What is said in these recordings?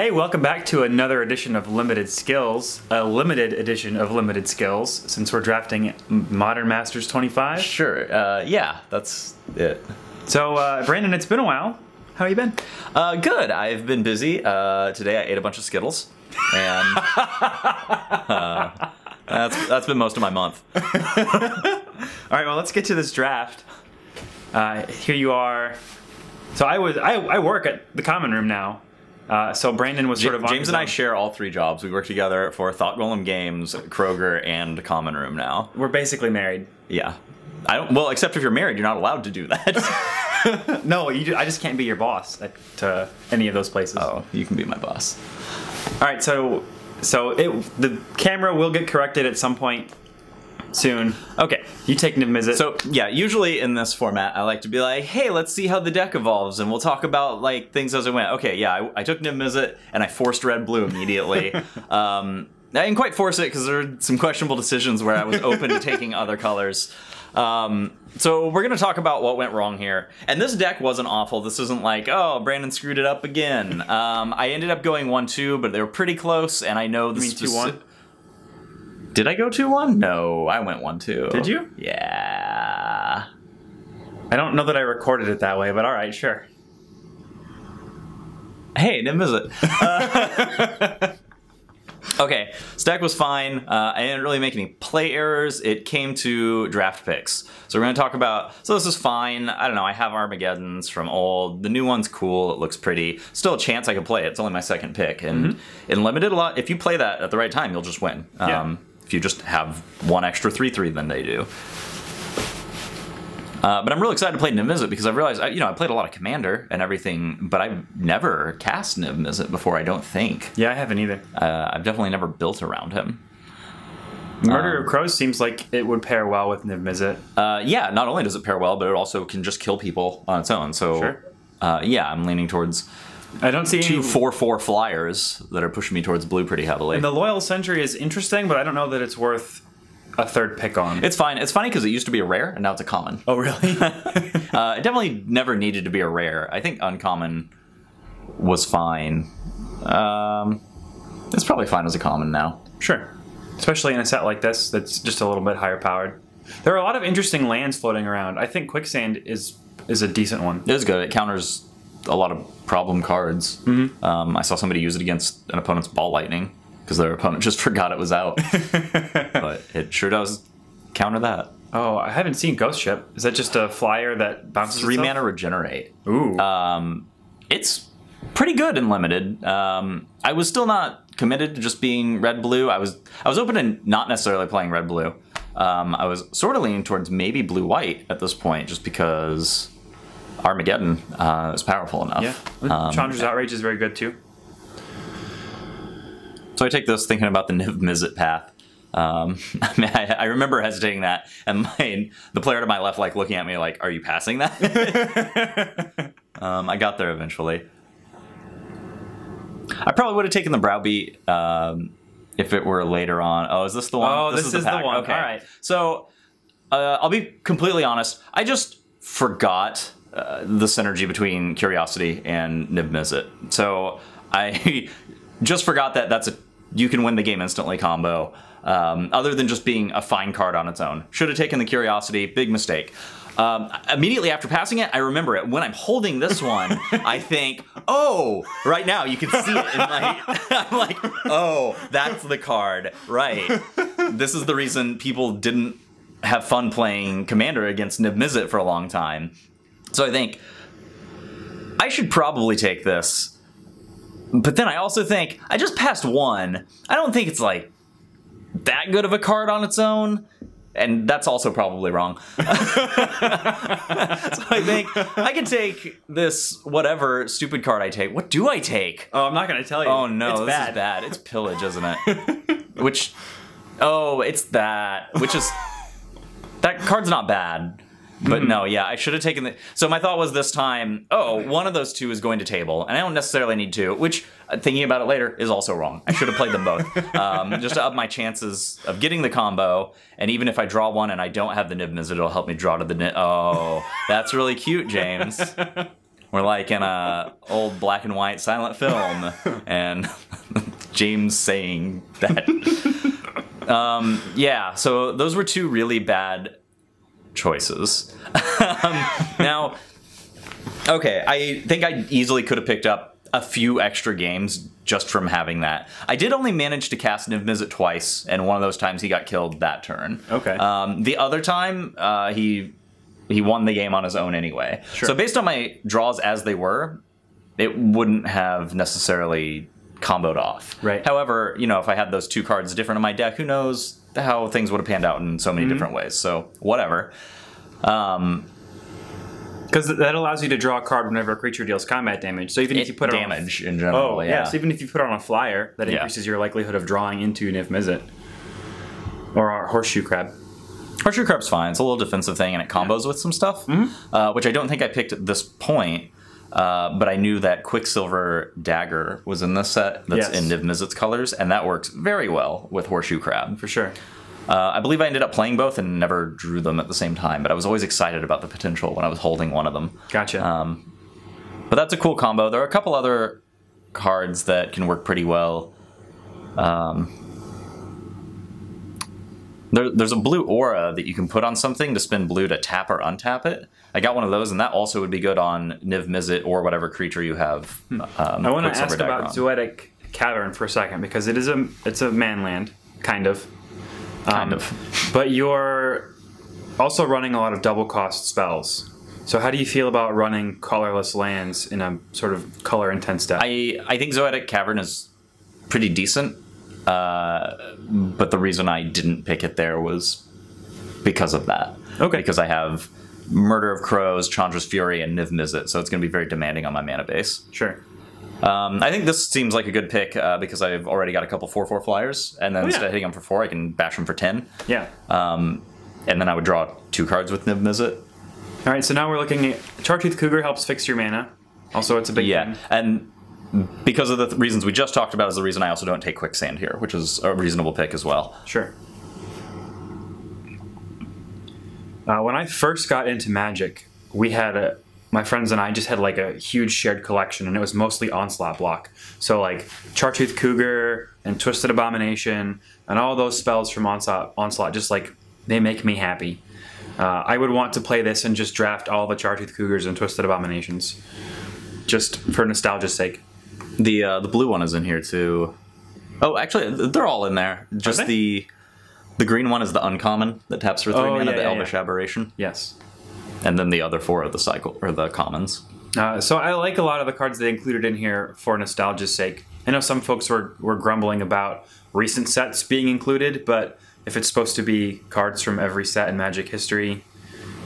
Hey, welcome back to another edition of Limited Skills, a limited edition of Limited Skills, since we're drafting Modern Masters 25. Sure, yeah, that's it. So, Brandon, it's been a while. How you been? Good, I've been busy. Today I ate a bunch of Skittles, and that's been most of my month. All right, well, let's get to this draft. Here you are. So I work at the common room now. So Brandon was sort of James and I share all three jobs. We work together for Thought Golem Games, Kroger, and Common Room now. We're basically married. Yeah. Well, except if you're married, you're not allowed to do that. No, I just can't be your boss to any of those places. Oh, you can be my boss. All right, so the camera will get corrected at some point soon. Okay, you take Niv Mizzet. So yeah, usually in this format, I like to be like, hey, let's see how the deck evolves, and we'll talk about like things as I went. Okay, yeah, I took Niv Mizzet and I forced red-blue immediately. I didn't quite force it because there were some questionable decisions where I was open to taking other colors. So we're gonna talk about what went wrong here. And this deck wasn't awful. This isn't like, oh, Brandon screwed it up again. I ended up going 1-2, but they were pretty close, and I know the 2-1. Did I go 2-1? No, I went 1-2. Did you? Yeah. I don't know that I recorded it that way, but all right, sure. Hey, Niv Mizzet. Okay, stack was fine. I didn't really make any play errors. It came to draft picks. So we're going to talk about, so this is fine. I don't know, I have Armageddons from old. The new one's cool, it looks pretty. Still a chance I could play it. It's only my second pick. And in Limited, a lot, if you play that at the right time, you'll just win. Yeah. If you just have one extra 3/3 than they do. But I'm really excited to play Niv Mizzet because I've realized, I played a lot of Commander and everything, but I've never cast Niv Mizzet before, I don't think. Yeah, I haven't either. I've definitely never built around him. Murder of Crows seems like it would pair well with Niv Mizzet. Yeah, not only does it pair well, but it also can just kill people on its own. So, sure. Yeah, I'm leaning towards I don't see two any 4/4 flyers that are pushing me towards blue pretty heavily. And the Loyal Sentry is interesting, but I don't know that it's worth a third pick on. It's fine. It's funny because it used to be a rare, and now it's a common. Oh, really? It definitely never needed to be a rare. I think uncommon was fine. It's probably fine as a common now. Sure. Especially in a set like this that's just a little bit higher powered. There are a lot of interesting lands floating around. I think Quicksand is a decent one. It is good. It counters a lot of problem cards. I saw somebody use it against an opponent's Ball Lightning because their opponent just forgot it was out. But it sure does counter that. Oh, I haven't seen Ghost Ship. Is that just a flyer that bounces 3 itself? mana regenerate. Ooh. It's pretty good in Limited. I was still not committed to just being red-blue. I was open to not necessarily playing red-blue. I was sort of leaning towards maybe blue-white at this point just because Armageddon is powerful enough. Yeah. Chandra's Outrage is very good too. So I take this thinking about the Niv Mizzet path. I remember hesitating that, and the player to my left like looking at me like, "Are you passing that?" I got there eventually. I probably would have taken the Browbeat if it were later on. Oh, is this the one? Oh, this is the one. Okay. All right. So I'll be completely honest. I just forgot the synergy between Curiosity and Niv Mizzet. So I just forgot that you can win the game instantly combo. Other than just being a fine card on its own. Should have taken the Curiosity, big mistake. Immediately after passing it, I remember it. When I'm holding this one, I think, oh, right now you can see it in my, I'm like, oh, that's the card, right. This is the reason people didn't have fun playing Commander against Niv Mizzet for a long time. So I think, I should probably take this. But then I also think, I just passed one. I don't think it's like that good of a card on its own. And that's also probably wrong. So I think I can take this whatever stupid card I take. What do I take? Oh, I'm not going to tell you. Oh no, it's this is bad. It's Pillage, isn't it? Which, oh, it's that. Which is, that card's not bad. But no, yeah, I should have taken the... So my thought was this time, oh, one of those two is going to table, and I don't necessarily need two, which, thinking about it later, is also wrong. I should have played them both. Just to up my chances of getting the combo, and even if I draw one and I don't have the Niv Mizzet, it'll help me draw to the... Oh, that's really cute, James. We're like in a old black and white silent film, and James saying that. Yeah, so those were two really bad choices. Now, okay, I think I easily could have picked up a few extra games just from having that. I did only manage to cast Niv Mizzet twice, and one of those times he got killed that turn. Okay. The other time, he won the game on his own anyway. Sure. So based on my draws as they were, it wouldn't have necessarily comboed off. Right. However, you know, if I had those two cards different in my deck, who knows how things would have panned out in so many different ways. So whatever. Because that allows you to draw a card whenever a creature deals combat damage. So even if you put it damage in general, yeah. So even if you put it on a flyer, that increases your likelihood of drawing into Niv Mizzet. Or our Horseshoe Crab. Horseshoe Crab's fine. It's a little defensive thing, and it combos with some stuff, which I don't think I picked at this point. But I knew that Quicksilver Dagger was in this set that's in Niv Mizzet's colors, and that works very well with Horseshoe Crab. For sure. I believe I ended up playing both and never drew them at the same time, but I was always excited about the potential when I was holding one of them. Gotcha. But that's a cool combo. There are a couple other cards that can work pretty well. There's a blue aura that you can put on something to spend blue to tap or untap it. I got one of those, and that also would be good on Niv Mizzet or whatever creature you have. I want to ask about Zoetic Cavern for a second, because it's a manland, kind of. But you're also running a lot of double cost spells. So how do you feel about running colorless lands in a sort of color intense deck? I think Zoetic Cavern is pretty decent, but the reason I didn't pick it there was because of that. Okay. Because I have Murder of Crows, Chandra's Fury, and Niv Mizzet, so it's going to be very demanding on my mana base. Sure. I think this seems like a good pick because I've already got a couple 4/4 flyers, and then instead of hitting them for 4, I can bash them for 10. Yeah. And then I would draw 2 cards with Niv Mizzet. All right, so now we're looking at Chartooth Cougar helps fix your mana. Also, it's a big thing. And because of the reasons we just talked about is the reason I also don't take Quicksand here, which is a reasonable pick as well. Sure. When I first got into Magic, we had my friends and I just had like a huge shared collection, and it was mostly Onslaught block. So like Chartooth Cougar and Twisted Abomination and all those spells from Onslaught just like, they make me happy. I would want to play this and just draft all the Chartooth Cougars and Twisted Abominations, just for nostalgia's sake. The blue one is in here too. Oh, actually, they're all in there. Just the green one is the uncommon that taps for 3 mana, the Elvish Aberration. Yes. And then the other 4 are the cycle or the commons. So I like a lot of the cards they included in here for nostalgia's sake. I know some folks were grumbling about recent sets being included, but if it's supposed to be cards from every set in Magic history,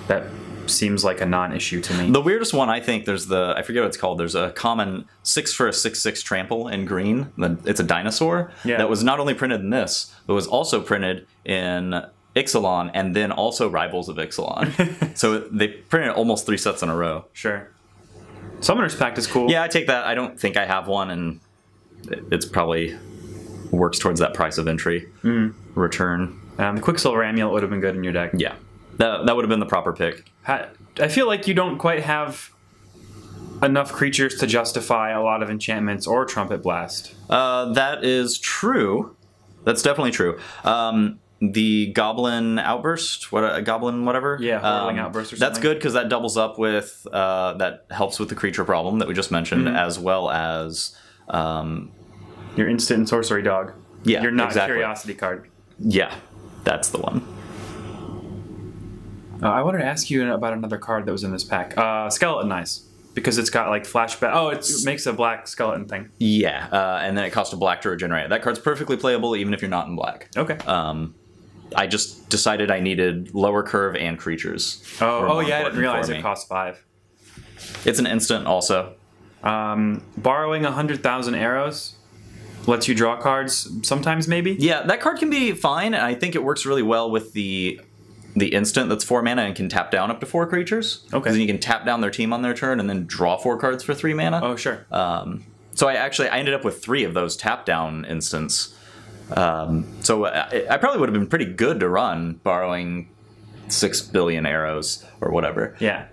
that seems like a non-issue to me. The weirdest one, I think, I forget what it's called. There's a common 6 for a 6/6 trample in green. It's a dinosaur that was not only printed in this, but was also printed in Ixalan and then also Rivals of Ixalan. So they printed almost 3 sets in a row. Sure. Summoner's Pact is cool. Yeah, I take that. I don't think I have one, and it's probably works towards that price of entry return. The Quicksilver Amulet would have been good in your deck. Yeah, that would have been the proper pick. I feel like you don't quite have enough creatures to justify a lot of enchantments or Trumpet Blast. That is true. That's definitely true. The Goblin Outburst, Goblin whatever? Yeah, Whirling Outburst or something. That's good because that doubles up with, that helps with the creature problem that we just mentioned, as well as... your instant and sorcery dog. Yeah, your not exactly. curiosity card. Yeah, that's the one. I wanted to ask you about another card that was in this pack. Skeleton Eyes. Because it's got like flashback. Oh, it makes a black skeleton thing. Yeah, and then it costs a black to regenerate. That card's perfectly playable even if you're not in black. Okay. I just decided I needed lower curve and creatures. Oh yeah, I didn't realize it cost 5. It's an instant also. Borrowing 100,000 arrows lets you draw cards sometimes, maybe? Yeah, that card can be fine, and I think it works really well with the instant that's 4 mana and can tap down up to 4 creatures. Okay. Because then you can tap down their team on their turn and then draw 4 cards for 3 mana. Oh, sure. So I ended up with 3 of those tap down instants. So I probably would have been pretty good to run borrowing 6 billion arrows or whatever. Yeah.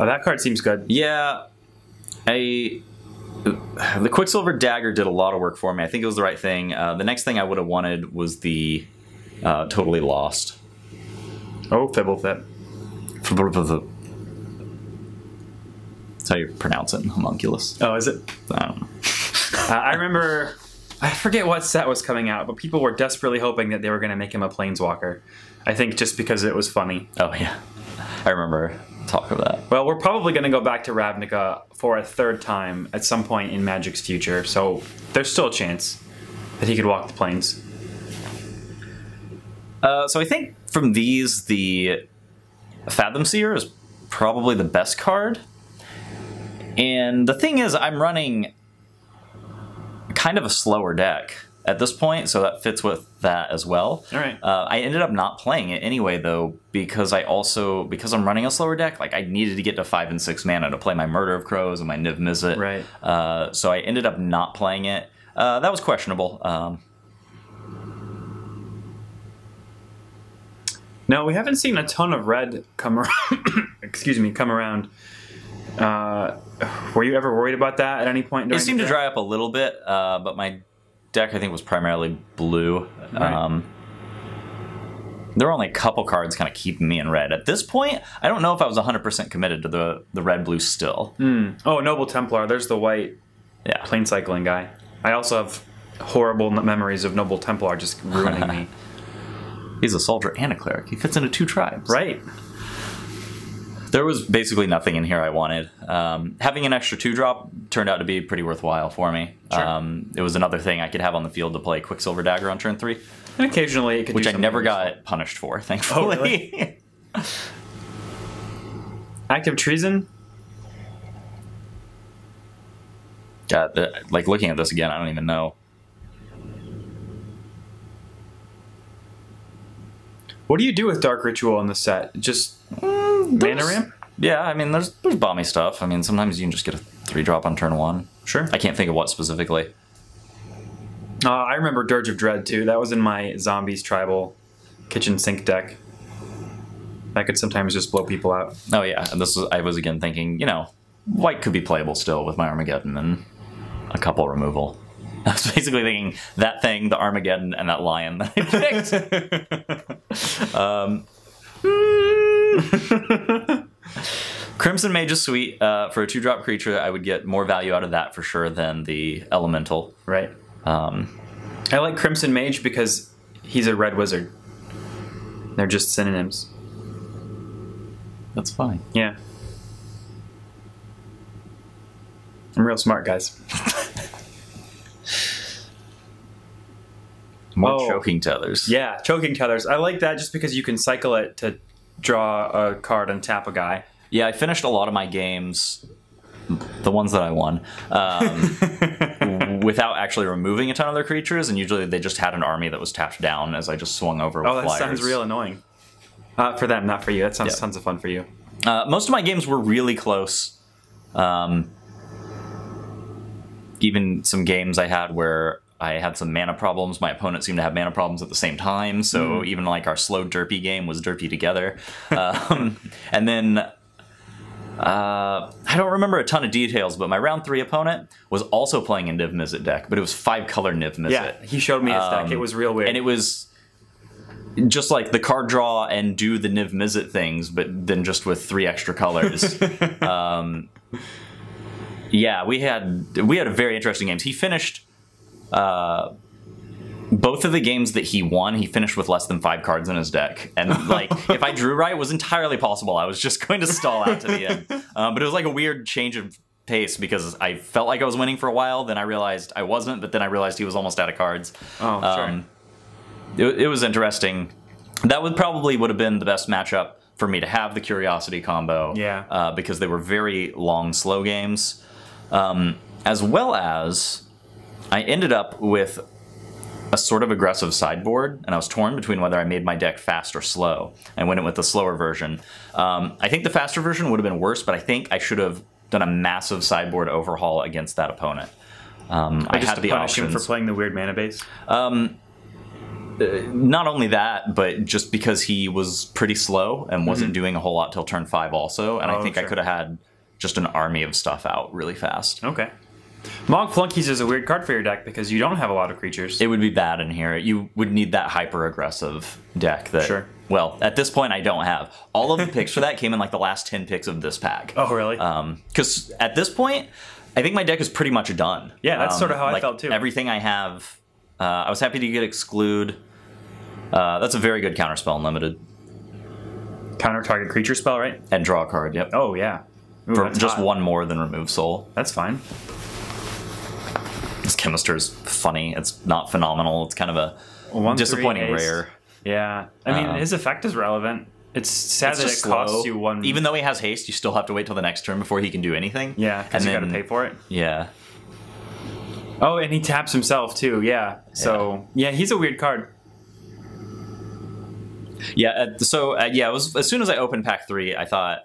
Oh, that card seems good. Yeah, the Quicksilver Dagger did a lot of work for me. I think it was the right thing. The next thing I would have wanted was the Totally Lost. Oh, Fibblethip. That's how you pronounce it, homunculus. Oh, is it? I don't know. I remember, I forget what set was coming out, but people were desperately hoping that they were going to make him a Planeswalker. I think just because it was funny. Oh, yeah. I remember talk of that. Well, we're probably going to go back to Ravnica for a third time at some point in Magic's future, so there's still a chance that he could walk the plains. So I think from these, the Fathom Seer is probably the best card. And the thing is, I'm running kind of a slower deck at this point, so that fits with that as well. All right. I ended up not playing it anyway, though, because I'm running a slower deck, like I needed to get to 5 and 6 mana to play my Murder of Crows and my Niv Mizzet. Right. So I ended up not playing it. That was questionable. No, we haven't seen a ton of red come around. Excuse me, come around. Were you ever worried about that at any point during It seemed to dry up a little bit, but my deck, I think, was primarily blue. Right. There were only a couple cards kind of keeping me in red. At this point, I don't know if I was 100% committed to the red-blue still. Oh, Noble Templar. There's the white plane cycling guy. I also have horrible memories of Noble Templar just ruining me. He's a soldier and a cleric. He fits into 2 tribes. Right. There was basically nothing in here I wanted. Having an extra 2-drop turned out to be pretty worthwhile for me. Sure. It was another thing I could have on the field to play Quicksilver Dagger on turn 3. And occasionally it could which do I never something got punished for, thankfully. Oh, really? Active Treason? God, like looking at this again, I don't even know. What do you do with Dark Ritual in the set? Just mana ramp? Yeah, I mean, there's bomby stuff. I mean, sometimes you can just get a 3-drop on turn 1. Sure. I can't think of what specifically. I remember Dirge of Dread, too. That was in my Zombies Tribal kitchen sink deck. That could sometimes just blow people out. Oh, yeah. And I was again thinking, you know, white could be playable still with my Armageddon and a couple removal. I was basically thinking that thing, the Armageddon, and that lion that I picked. Crimson Mage is sweet. For a 2-drop creature, I would get more value out of that for sure than the Elemental. Right. I like Crimson Mage because he's a red wizard. They're just synonyms. That's fine. Yeah. I'm real smart, guys. More choking tethers. Yeah, choking tethers. I like that just because you can cycle it to draw a card and tap a guy. Yeah, I finished a lot of my games, the ones that I won, without actually removing a ton of their creatures, and usually they just had an army that was tapped down as I just swung over with flyers. That sounds real annoying. For them, not for you. That sounds tons of fun for you. Most of my games were really close. Even some games I had where I had some mana problems. My opponent seemed to have mana problems at the same time, so even like our slow derpy game was derpy together. And then I don't remember a ton of details, but my round 3 opponent was also playing a Niv Mizzet deck, but it was 5-color Niv Mizzet. Yeah, he showed me his deck. It was real weird. And it was just like the card draw and do the Niv Mizzet things, but then just with 3 extra colors. Yeah, we had a very interesting games. He finished both of the games that he won, he finished with less than 5 cards in his deck. And like, if I drew right, it was entirely possible. I was just going to stall out to the end. But it was like a weird change of pace because I felt like I was winning for a while, then I realized I wasn't, but then I realized he was almost out of cards. Oh, sure. It was interesting. That would have been the best matchup for me to have the Curiosity combo. Yeah. Because they were very long, slow games. As well as I ended up with a sort of aggressive sideboard, and I was torn between whether I made my deck fast or slow. I went with the slower version. I think the faster version would have been worse, but I think I should have done a massive sideboard overhaul against that opponent. I had the punish him options for playing the weird mana base. not only that, but just because he was pretty slow and wasn't doing a whole lot till turn 5 also, and I think I could have had just an army of stuff out really fast. Okay. Mog Flunkies is a weird card for your deck because you don't have a lot of creatures. It would be bad in here. You would need that hyper-aggressive deck that, well, at this point I don't have. All of the picks for that came in like the last 10 picks of this pack. Oh, really? Because at this point, I think my deck is pretty much done. Yeah, that's sort of how I felt too. Everything I have, I was happy to get Exclude. That's a very good counterspell in Limited. Counter target creature spell, right? And draw a card, yep. Oh, yeah. Ooh, for just one more than Remove Soul. That's fine. This Chemister is funny. It's not phenomenal. It's kind of a disappointing rare. Yeah. I mean, his effect is relevant. It's sad that it costs you one... Even though he has haste, you still have to wait till the next turn before he can do anything. Yeah, because you gotta pay for it. Yeah. Oh, and he taps himself, too. Yeah. So, yeah, he's a weird card. Yeah, yeah, it was as soon as I opened pack 3, I thought,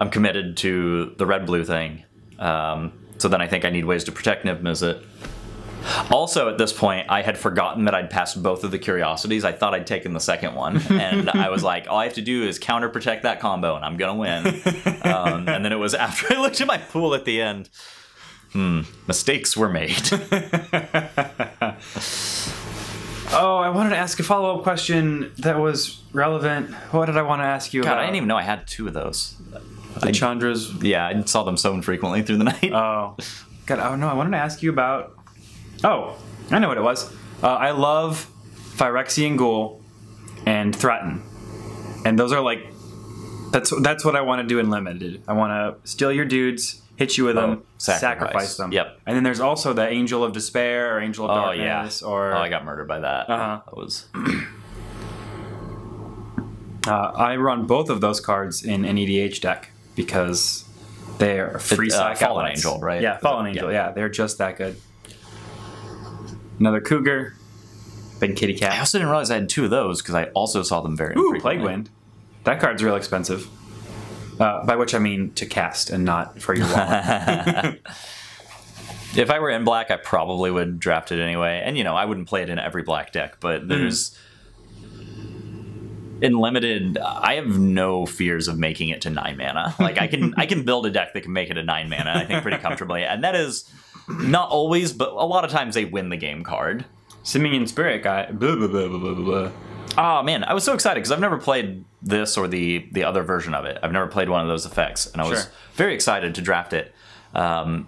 I'm committed to the red-blue thing. So then I think I need ways to protect Niv Mizzet. Also, at this point, I had forgotten that I'd passed both of the curiosities. I thought I'd taken the second one, and I was like, all I have to do is counter protect that combo, and I'm gonna win. And then it was after I looked at my pool at the end. Mistakes were made. Oh, I wanted to ask a follow-up question that was relevant. What did I want to ask you about? I didn't even know I had 2 of those. The Chandras? Yeah, I saw them so infrequently through the night. Oh. God, oh no, I wanted to ask you about... Oh, I know what it was. I love Phyrexian Ghoul and Threaten. And those are like... That's what I want to do in Limited. I want to steal your dudes, hit you with them, sacrifice them. Yep. And then there's also the Angel of Despair or Angel of Darkness. Or... I got murdered by that. That was... I run both of those cards in an EDH deck because they're free psych Fallen Angel, right? Yeah, Fallen Angel. Yeah, they're just that good. Another Cougar, big kitty cat. I also didn't realize I had 2 of those because I also saw them very infrequently. Plague Wind. That card's real expensive. By which I mean to cast and not for your wallet. If I were in black, I probably would draft it anyway. And, I wouldn't play it in every black deck, but there's... In Limited, I have no fears of making it to 9 mana. Like, I can build a deck that can make it a 9 mana, I think, pretty comfortably. And that is not always, but a lot of times they win the game card. Simian Spirit guy. Blah, blah, blah, blah, blah. Oh, man, I was so excited because I've never played this or the other version of it. I've never played one of those effects, and I was very excited to draft it. I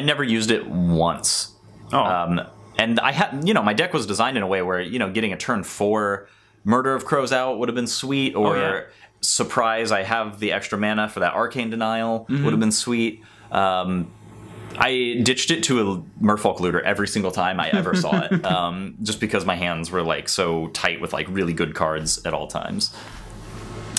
never used it once. And I had, my deck was designed in a way where, getting a turn 4 Murder of Crows out would have been sweet, or surprise, I have the extra mana for that Arcane Denial would have been sweet. I ditched it to a Merfolk Looter every single time I ever saw it, just because my hands were like so tight with like really good cards at all times.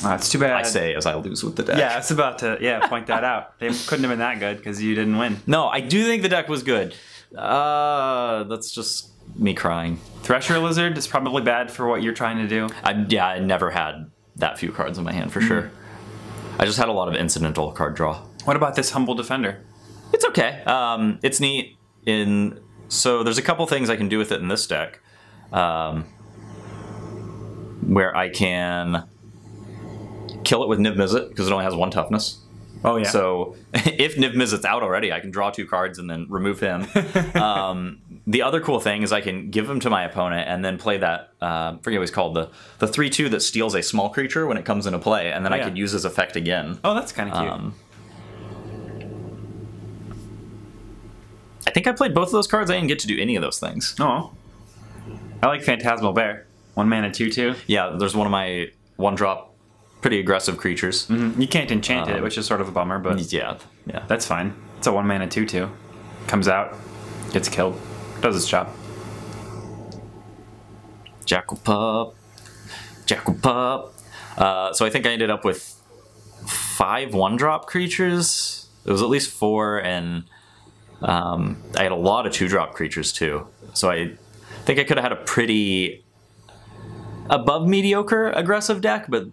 It's too bad. I say as I lose with the deck. Yeah, I was about to point that out. They couldn't have been that good because you didn't win. No, I do think the deck was good. That's just me crying. Thresher Lizard is probably bad for what you're trying to do. I never had that few cards in my hand for sure. I just had a lot of incidental card draw. What about this Humble Defender? It's okay. It's neat. So there's a couple things I can do with it in this deck, where I can kill it with Niv Mizzet because it only has 1 toughness. Oh yeah. So if Niv Mizzet's out already, I can draw 2 cards and then remove him. The other cool thing is I can give him to my opponent and then play that, I forget what it's called, the 3/2 that steals a small creature when it comes into play, and then I can use his effect again. Oh, that's kind of cute. I think I played both of those cards. I didn't get to do any of those things. Oh. I like Phantasmal Bear. 1 mana 2/2. Yeah, there's one of my 1-drop pretty aggressive creatures. You can't enchant it, which is sort of a bummer, but yeah. That's fine. It's a 1 mana 2/2. Comes out, gets killed, does its job. Jackal Pup. So I think I ended up with 5 1-drop creatures. It was at least 4, and I had a lot of 2-drop creatures too. So I think I could have had a pretty above mediocre aggressive deck, but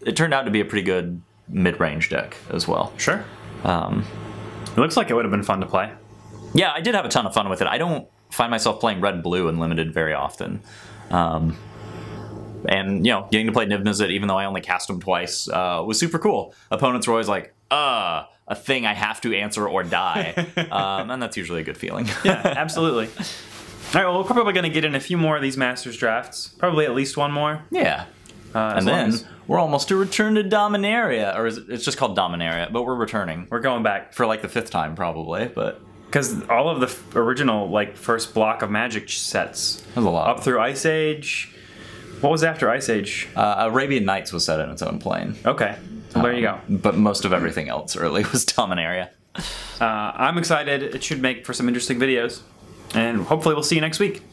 it turned out to be a pretty good mid-range deck as well. Sure. It looks like it would have been fun to play. Yeah, I did have a ton of fun with it. I don't find myself playing red-blue in Limited very often. And, you know, getting to play Niv Mizzet, even though I only cast him twice, was super cool. Opponents were always like, a thing I have to answer or die. And that's usually a good feeling. Yeah, absolutely. All right, well, we're probably going to get in a few more of these Masters drafts. Probably at least one more. Yeah. And then we're almost to return to Dominaria. Or it's just called Dominaria, but we're returning. We're going back. For like the 5th time, probably, but... Because all of the original, like, first block of Magic sets. There's a lot. Up through Ice Age. What was after Ice Age? Arabian Nights was set in its own plane. Okay. So there you go. But most of everything else early was Dominaria. I'm excited. It should make for some interesting videos. And hopefully we'll see you next week.